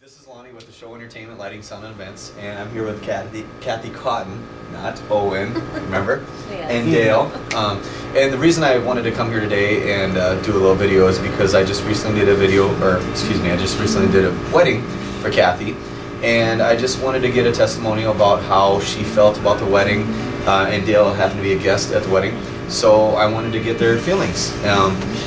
This is Lonnie with the Show Entertainment, Lighting, Sound, and Events, and I'm here with Kathy Cotton, not Owen, remember? Yes. And Dale. And the reason I wanted to come here today and do a little video is because I just recently did a wedding for Kathy, and I just wanted to get a testimonial about how she felt about the wedding, and Dale happened to be a guest at the wedding. So I wanted to get their feelings.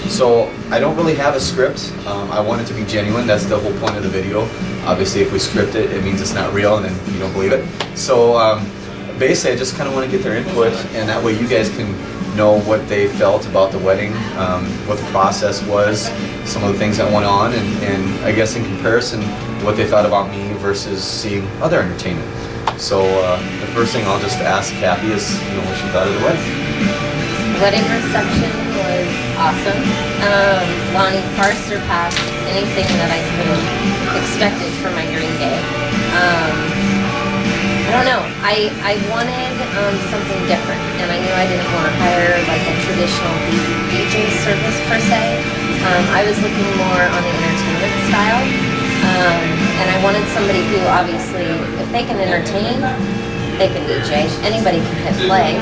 So I don't really have a script. I want it to be genuine. That's the whole point of the video. Obviously, if we script it, it means it's not real, and then you don't believe it. So basically, I just kind of want to get their input, and that way you guys can know what they felt about the wedding, what the process was, some of the things that went on, and I guess in comparison, what they thought about me versus seeing other entertainment. So the first thing I'll just ask Kathy is, what she thought of the wedding. Wedding reception was awesome. Lonnie far surpassed anything that I could have expected for my green day. I don't know. I wanted something different, and I knew I didn't want to hire like a traditional DJ service per se. I was looking more on the entertainment style, and I wanted somebody who obviously, if they can entertain, they can DJ. Anybody can hit play,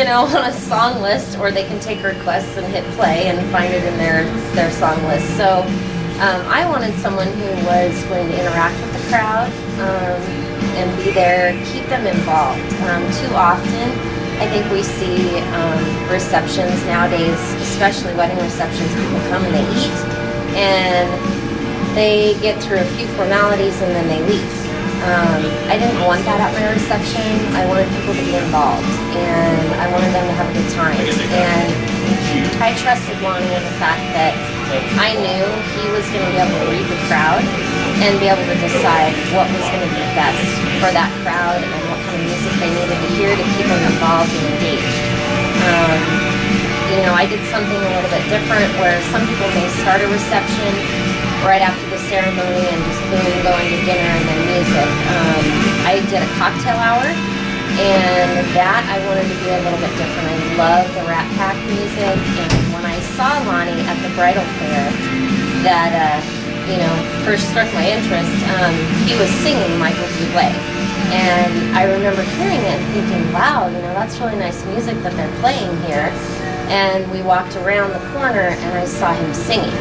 on a song list, or they can take requests and hit play and find it in their song list. So I wanted someone who was going to interact with the crowd and be there, keep them involved. Too often, I think we see receptions nowadays, especially wedding receptions, people come and they eat, and they get through a few formalities and then they leave. I didn't want that at my reception. I wanted people to be involved, and I wanted them to have a good time. And I trusted Lonnie in the fact that I knew he was going to be able to read the crowd and be able to decide what was going to be best for that crowd and what kind of music they needed to hear to keep them involved and engaged. I did something a little bit different where some people may start a reception right after the ceremony and just boom, go into dinner and then music. I did a cocktail hour, and that I wanted to be a little bit different. I love the Rat Pack music, and when I saw Lonnie at the bridal fair, that first struck my interest. He was singing Michael Bublé, and I remember hearing it and thinking, wow, that's really nice music that they're playing here. And we walked around the corner, and I saw him singing.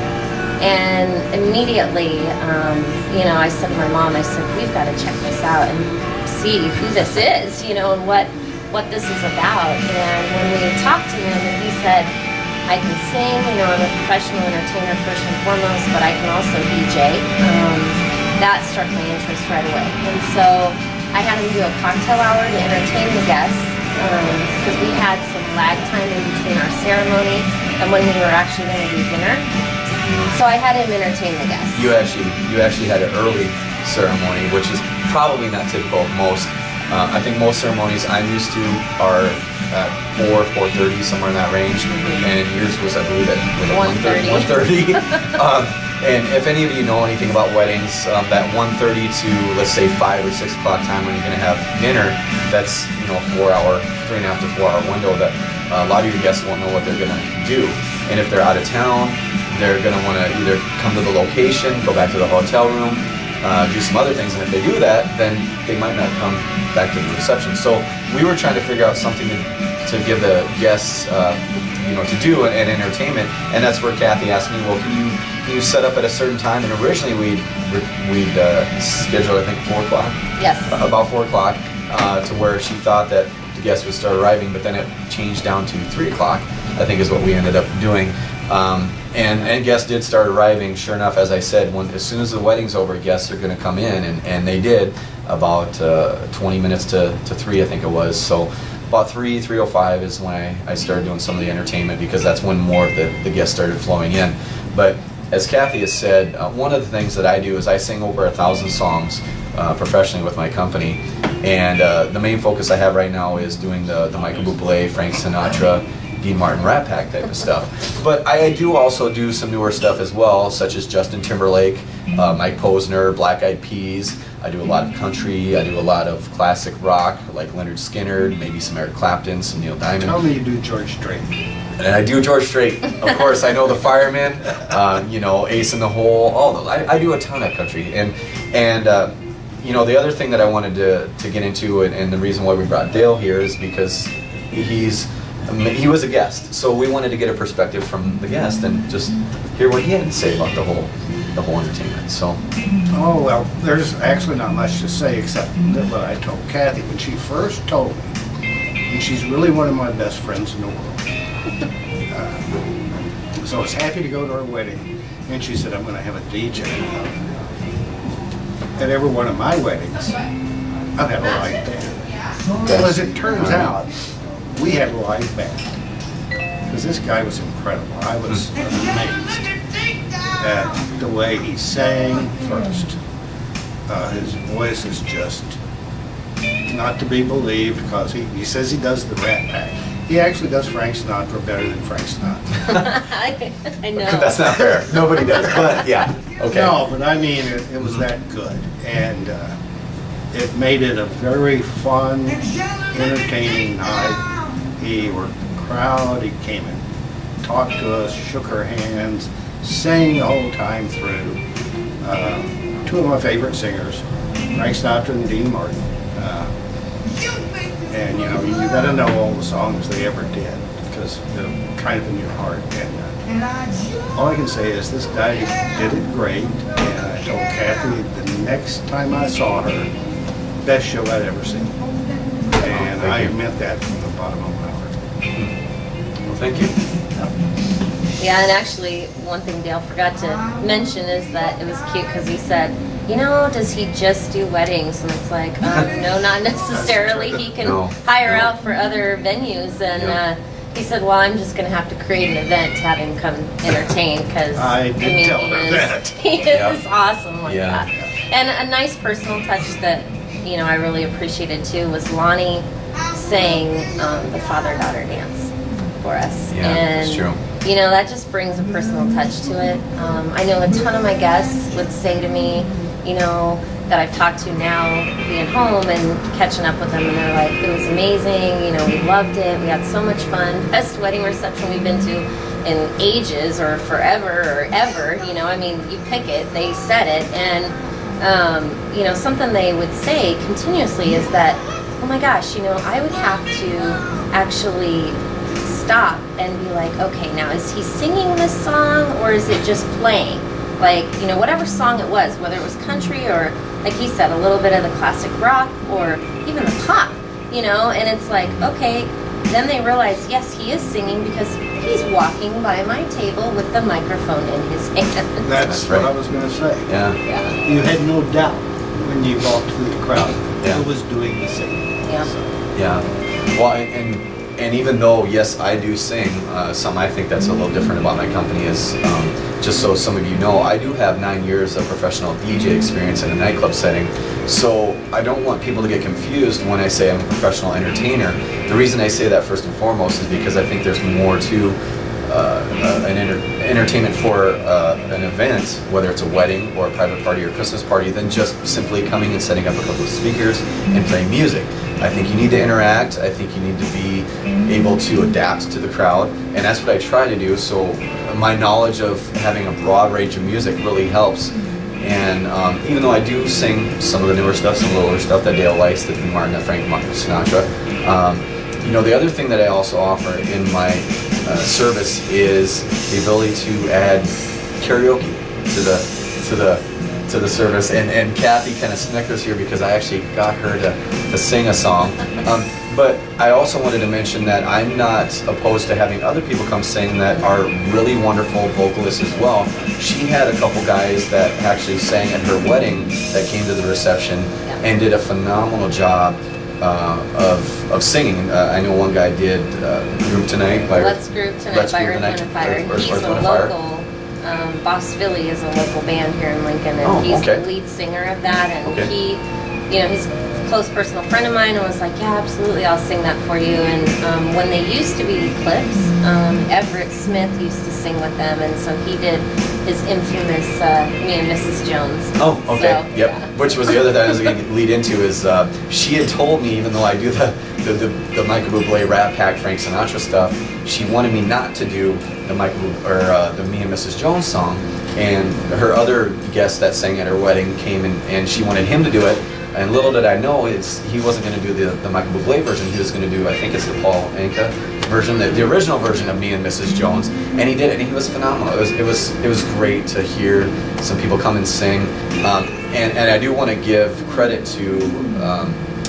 And immediately, I said to my mom, I said, we've got to check this out and see who this is, and what this is about. And when we talked to him, he said, I can sing, I'm a professional entertainer first and foremost, but I can also DJ. That struck my interest right away. And so I had him do a cocktail hour to entertain the guests, because we had some lag time in between our ceremony and when we were actually going to do dinner. So I had him entertain the guests. You actually had an early ceremony, which is probably not typical of most. I think most ceremonies I'm used to are at 4:30, somewhere in that range, and yours was, I believe, at 1:30. And if any of you know anything about weddings, that 1:30 to, let's say, 5 or 6 o'clock time when you're going to have dinner, that's 3.5 to 4 hour window that a lot of your guests won't know what they're going to do. And if they're out of town, they're going to want to either come to the location, go back to the hotel room, do some other things, and if they do that, then they might not come back to the reception. So we were trying to figure out something to give the guests, to do and entertainment, and that's where Kathy asked me, well, can you set up at a certain time? And originally we'd schedule, I think, 4 o'clock. Yes. About 4 o'clock, to where she thought that the guests would start arriving, but then it changed down to 3 o'clock, I think is what we ended up doing. And guests did start arriving. Sure enough, as I said, as soon as the wedding's over, guests are going to come in, and they did about 20 minutes to 3, I think it was. So about 3:05 is when I started doing some of the entertainment, because that's when more of the guests started flowing in. But as Kathy has said, one of the things that I do is I sing over 1,000 songs professionally with my company, and the main focus I have right now is doing the Michael Bublé, Frank Sinatra, Dean Martin, Rat Pack type of stuff. But I do also do some newer stuff as well, such as Justin Timberlake, Mike Posner, Black Eyed Peas. I do a lot of country. I do a lot of classic rock, like Leonard Skinner, maybe some Eric Clapton, some Neil Diamond. Tell me you do George Strait. And I do George Strait. Of course, I know the Fireman, you know, Ace in the Hole, all those. I do a ton of country. And you know, the other thing that I wanted to get into, and the reason why we brought Dale here is because he was a guest. So we wanted to get a perspective from the guest and just hear what he had to say about the whole entertainment. So. Oh, well, there's actually not much to say except that what I told Kathy when she first told me, and she's really one of my best friends in the world. So I was happy to go to her wedding, and she said, I'm going to have a DJ. At every one of my weddings, I've had a live band. Well, as it turns out, we had a live band. Because this guy was incredible. I was amazed at the way he sang first. His voice is just not to be believed because he says he does the Rat Pack. He actually does Frank Sinatra better than Frank Sinatra. I know. That's not fair. Nobody does, but yeah, okay. No, but I mean, it was that good. And it made it a very fun, entertaining night. He worked the crowd, he came and talked to us, shook our hands, sang the whole time through. Two of my favorite singers, Frank Sinatra and Dean Martin. And you know, you gotta know all the songs they ever did because they're kind of in your heart. And all I can say is this guy did it great. And I told Kathy the next time I saw her, best show I'd ever seen. And I meant that from the bottom of my heart. Well, thank you. Yeah, and actually, one thing Dale forgot to mention is that it was cute because he said, you know, does he just do weddings? And it's like, no, not necessarily. He can hire out for other venues. And he said, well, I'm just going to have to create an event to have him come entertain because I did tell her that. He is awesome like Yeah. that. And a nice personal touch that, you know, I really appreciated too was Lonnie sang the father-daughter dance for us. Yeah, and, that's true. You know, that just brings a personal touch to it. I know a ton of my guests would say to me, you know, that I've talked to now being home and catching up with them, and they're like, it was amazing, you know, we loved it, we had so much fun. Best wedding reception we've been to in ages or forever or ever, you know, I mean, you pick it, they said it, and, you know, something they would say continuously is that, oh my gosh, you know, I would have to actually stop and be like, okay, now is he singing this song or is it just playing? Like, you know, whatever song it was, whether it was country or, like he said, a little bit of the classic rock or even the pop, you know, and it's like, okay, then they realize, yes, he is singing because he's walking by my table with the microphone in his hand. That's right. what I was going to say. Yeah. You had no doubt when you walked through the crowd Yeah. who was doing the singing. Yeah. So, Yeah. Well, and even though, yes, I do sing, something I think that's a little different about my company is, just so some of you know, I do have 9 years of professional DJ experience in a nightclub setting. So I don't want people to get confused when I say I'm a professional entertainer. The reason I say that first and foremost is because I think there's more to an entertainment for an event, whether it's a wedding or a private party or Christmas party, than just simply coming and setting up a couple of speakers and playing music. I think you need to interact. I think you need to be able to adapt to the crowd, and that's what I try to do. So my knowledge of having a broad range of music really helps. And even though I do sing some of the newer stuff, some of the older stuff that Dale likes, that Dean Martin, that Frank Sinatra, you know, the other thing that I also offer in my service is the ability to add karaoke to the service, and Kathy kind of snickers here because I actually got her to sing a song. But I also wanted to mention that I'm not opposed to having other people come sing that are really wonderful vocalists as well. She had a couple guys that actually sang at her wedding that came to the reception and did a phenomenal job of singing. I know one guy did Group Tonight by Let's Group Tonight by Earth, Wind & Fire. He's a local, Boss Philly is a local band here in Lincoln, and he's the lead singer of that, and he, you know, he's close personal friend of mine and was like, yeah, absolutely, I'll sing that for you. And when they used to be clips, Everett Smith used to sing with them, and so he did his infamous Me and Mrs. Jones. Oh, okay, So, yep. yeah. Which was the other thing I was going to lead into is she had told me, even though I do the Michael Bublé Rat Pack Frank Sinatra stuff, she wanted me not to do the the Me and Mrs. Jones song. And her other guest that sang at her wedding came in, and she wanted him to do it. And little did I know, he wasn't going to do the Michael Bublé version. He was going to do, I think it's the Paul Anka version, the original version of Me and Mrs. Jones. And he did it, and he was phenomenal. It was great to hear some people come and sing. And I do want to give credit to,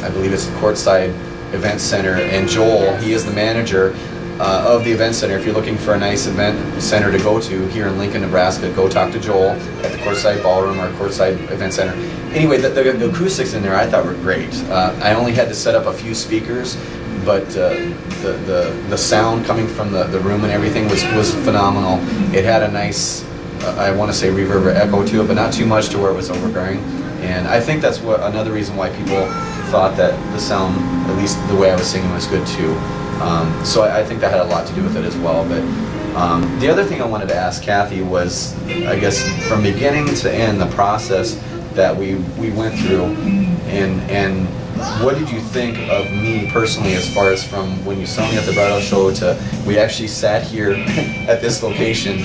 I believe it's the Courtside Event Center, and Joel. He is the manager of the event center. If you're looking for a nice event center to go to here in Lincoln, Nebraska, go talk to Joel at the Courtside Ballroom or Courtside Event Center. Anyway, the acoustics in there I thought were great. I only had to set up a few speakers, but the sound coming from the room and everything was phenomenal. It had a nice, I want to say reverb or echo to it, but not too much to where it was overbearing. And I think that's another reason why people thought that the sound, at least the way I was singing, was good too. So I think that had a lot to do with it as well. But the other thing I wanted to ask Kathy was, I guess from beginning to end, the process that we went through, and what did you think of me personally, as far as from when you saw me at the bridal show to we actually sat here at this location,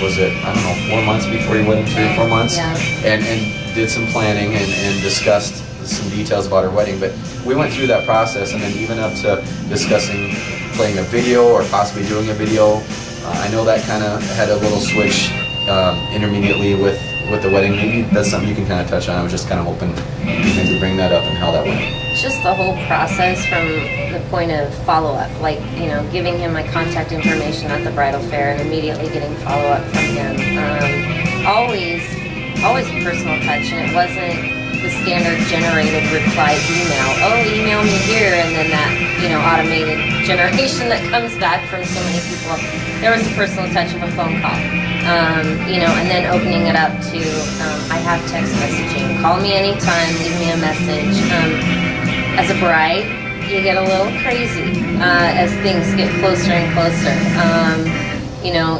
was it, I don't know, 4 months before your wedding, 3 or 4 months? Yeah. And did some planning and discussed some details about our wedding, but we went through that process, and then even up to discussing playing a video or possibly doing a video. I know that kind of had a little switch intermediately with the wedding. Maybe that's something you can kind of touch on. I was just kind of hoping you maybe bring that up and how that went. Just the whole process from the point of follow-up, like, giving him my contact information at the bridal fair and immediately getting follow-up from him. Always a personal touch, and it wasn't the standard generated reply email. Oh, email me here, and then that, automated generation that comes back from so many people. There was a personal touch of a phone call, and then opening it up to, I have text messaging. Call me anytime, leave me a message. As a bride, you get a little crazy as things get closer and closer.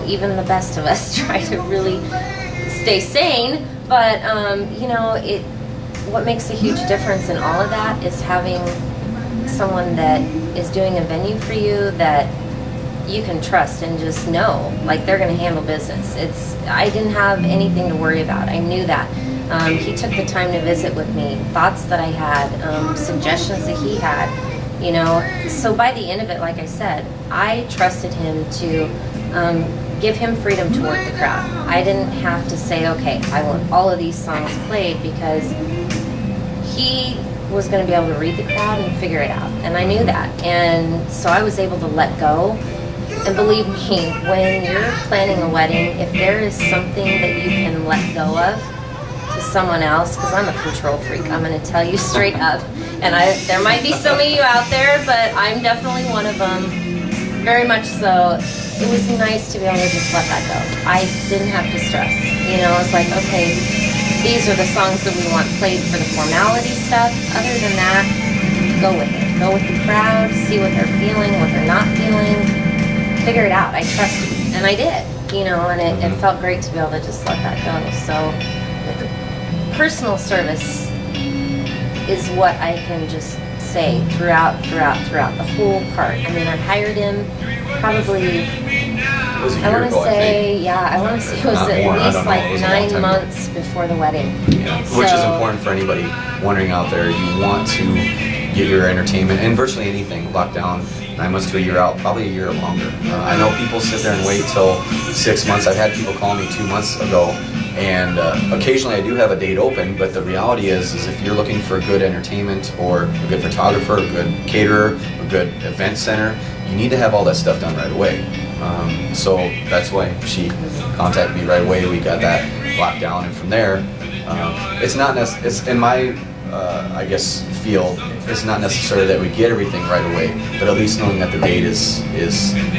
Even the best of us try to really stay sane, but what makes a huge difference in all of that is having someone that is doing a venue for you that you can trust and just know, like, they're going to handle business. I didn't have anything to worry about. I knew that. He took the time to visit with me, thoughts that I had, suggestions that he had, So by the end of it, like I said, I trusted him to give him freedom to work the crowd. I didn't have to say, okay, I want all of these songs played, because he was going to be able to read the crowd and figure it out. And I knew that. And so I was able to let go. And believe me, when you're planning a wedding, if there is something that you can let go of to someone else, because I'm a control freak, I'm going to tell you straight up. And there might be some of you out there, but I'm definitely one of them. Very much so. It was nice to be able to just let that go. I didn't have to stress. It's like, okay, these are the songs that we want played for the formality stuff. Other than that, go with it. Go with the crowd, see what they're feeling, what they're not feeling. Figure it out. I trust you. And I did, and it felt great to be able to just let that go. So personal service is what I can just say throughout the whole part. I mean, I hired him probably, I want to say it was at least like 9 months before the wedding. Yeah. Which is important for anybody wondering out there. You want to get your entertainment and virtually anything locked down 9 months to a year out, probably a year or longer. I know people sit there and wait till 6 months. I've had people call me 2 months ago, and occasionally I do have a date open, but the reality is if you're looking for good entertainment or a good photographer, a good caterer, a good event center, you need to have all that stuff done right away. So that's why she contacted me right away. We got that locked down, and from there, it's in my I guess field, it's not necessarily that we get everything right away, but at least knowing that the date is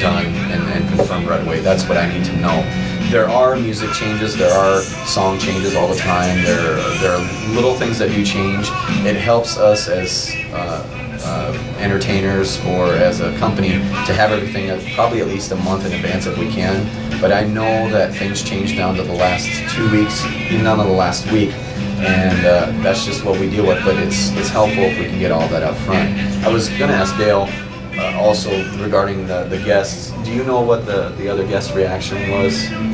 done and confirmed right away. That's what I need to know. there are music changes, there are song changes all the time. There are little things that do change. It helps us as entertainers or as a company to have everything probably at least a month in advance if we can. But I know that things change down to the last 2 weeks, even down to the last week, and that's just what we deal with. But it's helpful if we can get all that up front. I was going to ask Dale also regarding the guests. Do you know what the other guest reaction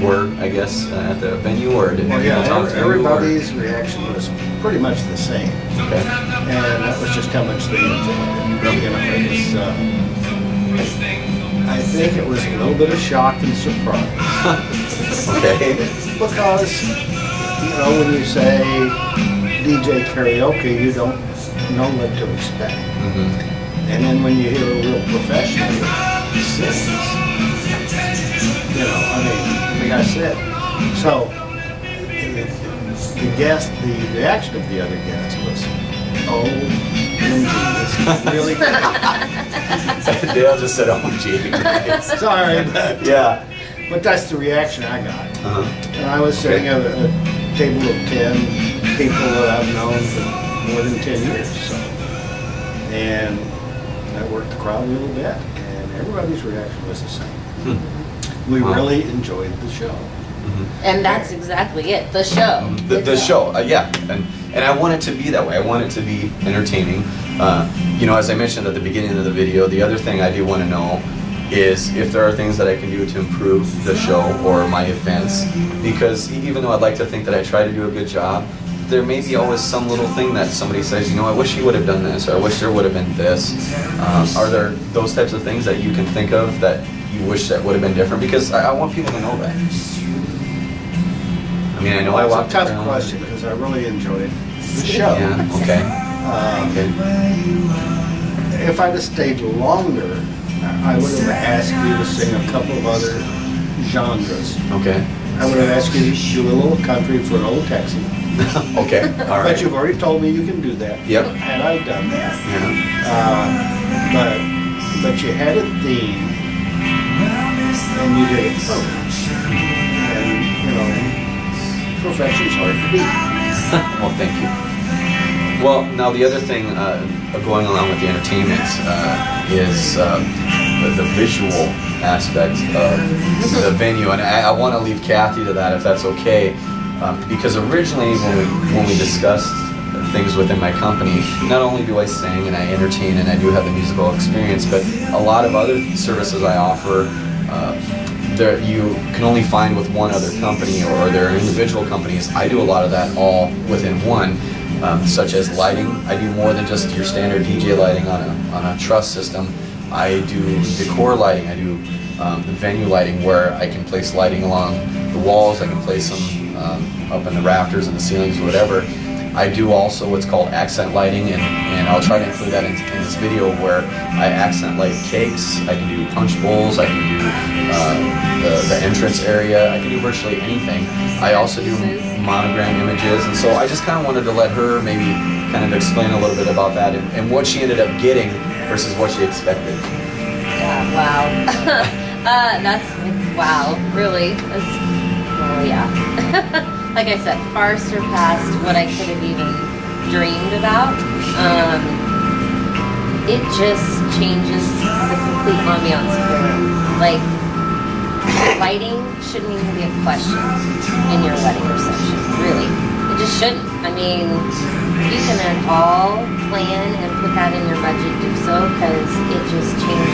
were, I guess, at the venue, or did Well, people talk to you? everybody's reaction was pretty much the same. Okay. And that was just how much they enjoyed it. You know, it was, I think it was a little bit of shock and surprise. Okay. Because, you know, when you say DJ karaoke, you don't know what to expect. Mm-hmm. And then when you hear a real professional sings, you know, I mean, like I said, so the reaction of the other guest was, oh, this is really good. Dale just said, "Oh, gee." Sorry, but, Yeah. but that's the reaction I got. Uh-huh. And I was sitting at a table of 10 people that I've known for more than 10 years, so. And I worked the crowd a little bit, and everybody's reaction was the same. We Wow. really enjoyed the show. And that's exactly it, the show. The show, yeah, and I want it to be that way. I want it to be entertaining. You know, as I mentioned at the beginning of the video, the other thing I do want to know is if there are things that I can do to improve the show or my events, because even though I'd like to think that I try to do a good job, there may be always some little thing that somebody says, you know, I wish you would have done this, or I wish there would have been this. Are there those types of things that you can think of that you wish that would have been different? Because I want people to know that. I mean, I know I walked It's a tough around. question, because I really enjoyed the show. Yeah, okay. Okay. If I'd have stayed longer, I would have asked you to sing a couple of other genres. Okay. I would have asked you to do a little country for an old Texan. Okay, all right. But you've already told me you can do that. Yep. And I've done that. Yeah. But you had a theme, and you did it perfect. And, you know, perfection's hard to beat. Well, thank you. Well, now the other thing going along with the entertainment is the visual aspect of the venue, and I want to leave Kathy to that if that's okay, because originally when we discussed things within my company, not only do I sing and I entertain and I do have the musical experience, but a lot of other services I offer there you can only find with one other company, or there are individual companies. I do a lot of that all within one. Such as lighting. I do more than just your standard DJ lighting on a truss system. I do decor lighting. I do the venue lighting, where I can place lighting along the walls. I can place them up in the rafters and the ceilings, or whatever. I do also what's called accent lighting, and I'll try to include that in this video, where I accent light cakes. I can do punch bowls. I can do the entrance area. I can do virtually anything. I also do monogram images, and so I just kind of wanted to let her maybe kind of explain a little bit about that and what she ended up getting versus what she expected. Yeah, wow. Wow, really. Well, yeah. Like I said, far surpassed what I could have even dreamed about. It just changes the complete ambiance of the room. Like, lighting shouldn't even be a question in your wedding reception, really. It just shouldn't. I mean, you can at all plan and put that in your budget, do so, because it just changes